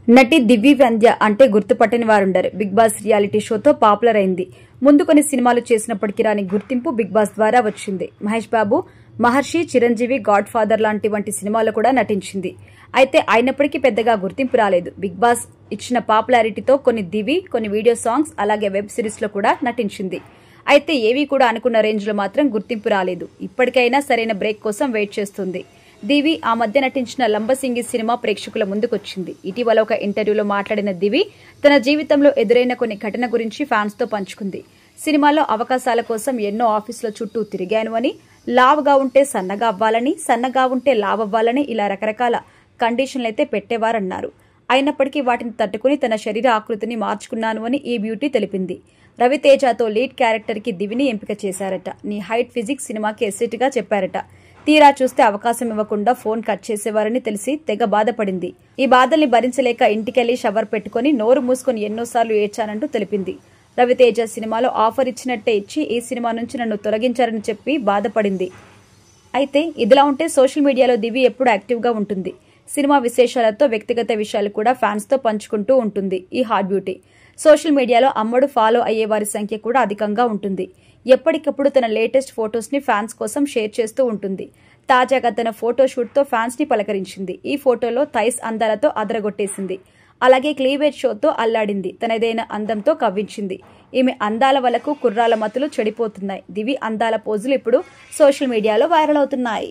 నటి దివ్య వంద్య అంటే గుర్తుపట్టని వారుండరు. బిగ్ బాస్ రియాలిటీ షోతో పాపులర్ అయింది. ముందు కొన్ని సినిమాలు చేసినప్పటికీ రాని గుర్తింపు బిగ్ బాస్ ద్వారా వచ్చింది. మహేష్ బాబు, మహర్షి, చిరంజీవి, గాడ్ ఫాదర్ లాంటి వంటి సినిమాల్లో కూడా నటించింది. అయితే అయినప్పటికీ పెద్దగా గుర్తింపు రాలేదు. బిగ్ బాస్ ఇచ్చిన పాపులారిటీతో కొన్ని వీడియో సాంగ్స్ అలాగే వెబ్ సిరీస్ లో కూడా నటించింది. అయితే ఏవి కూడా అనుకున్న రేంజ్ లో మాత్రం గుర్తింపు రాలేదు. ఇప్పటికైనా సరైన బ్రేక్ కోసం వెయిట్ చేస్తుంది. దివి ఆ మధ్య నటించిన లంబసింగి సినిమా ప్రేక్షకుల ముందుకొచ్చింది. ఇటీవల ఒక ఇంటర్వ్యూలో మాట్లాడిన దివి తన జీవితంలో ఎదురైన కొన్ని ఘటన గురించి ఫ్యాన్స్ తో పంచుకుంది. సినిమాలో అవకాశాల కోసం ఎన్నో ఆఫీసుల చుట్టూ తిరిగాను అని, లావుగా ఉంటే సన్నగా అవ్వాలని, సన్నగా ఉంటే లావవ్వాలని ఇలా రకరకాల కండిషన్లైతే పెట్టేవారన్నారు. అయినప్పటికీ వాటిని తట్టుకుని తన శరీర ఆకృతిని మార్చుకున్నాను అని ఈ బ్యూటీ తెలిపింది. రవితేజతో లీడ్ క్యారెక్టర్ కి దివిని ఎంపిక చేశారట. నీ హైట్ ఫిజిక్స్ సినిమాకి ఎస్సెట్ గా చెప్పారట. తీరా చూస్తే అవకాశం ఇవ్వకుండా ఫోన్ కట్ చేసేవారని తెలిసి తెగ బాధపడింది. ఈ బాధల్ని భరించలేక ఇంటికెళ్లి షవర్ పెట్టుకుని నోరు మూసుకుని ఎన్నోసార్లు ఏడ్చానంటూ తెలిపింది. రవితేజ సినిమాలో ఆఫర్ ఇచ్చినట్టే ఇచ్చి ఈ సినిమా నుంచి నన్ను తొలగించారని చెప్పి బాధపడింది. అయితే ఇదిలా ఉంటే సోషల్ మీడియాలో దివి ఎప్పుడు యాక్టివ్ గా ఉంటుంది. సినిమా విశేషాలతో వ్యక్తిగత విషయాలు కూడా ఫ్యాన్స్ తో పంచుకుంటూ ఉంటుంది ఈ హాట్ బ్యూటీ. సోషల్ మీడియాలో అమ్మడు ఫాలో అయ్యే వారి సంఖ్య కూడా అధికంగా ఉంటుంది. ఎప్పటికప్పుడు తన లేటెస్ట్ ఫొటోస్ ని ఫ్యాన్స్ కోసం షేర్ చేస్తూ ఉంటుంది. తాజాగా తన ఫోటోషూట్ తో ఫ్యాన్స్ ని పలకరించింది. ఈ ఫోటోలో థైస్ అందాలతో అదరగొట్టేసింది. అలాగే క్లీవేజ్ షోతో అల్లాడింది. తనదైన అందంతో కవ్వించింది. ఈమె అందాల వలకు కుర్రాల మతులు చెడిపోతున్నాయి. దివి అందాల పోజులు ఇప్పుడు సోషల్ మీడియాలో వైరల్ అవుతున్నాయి.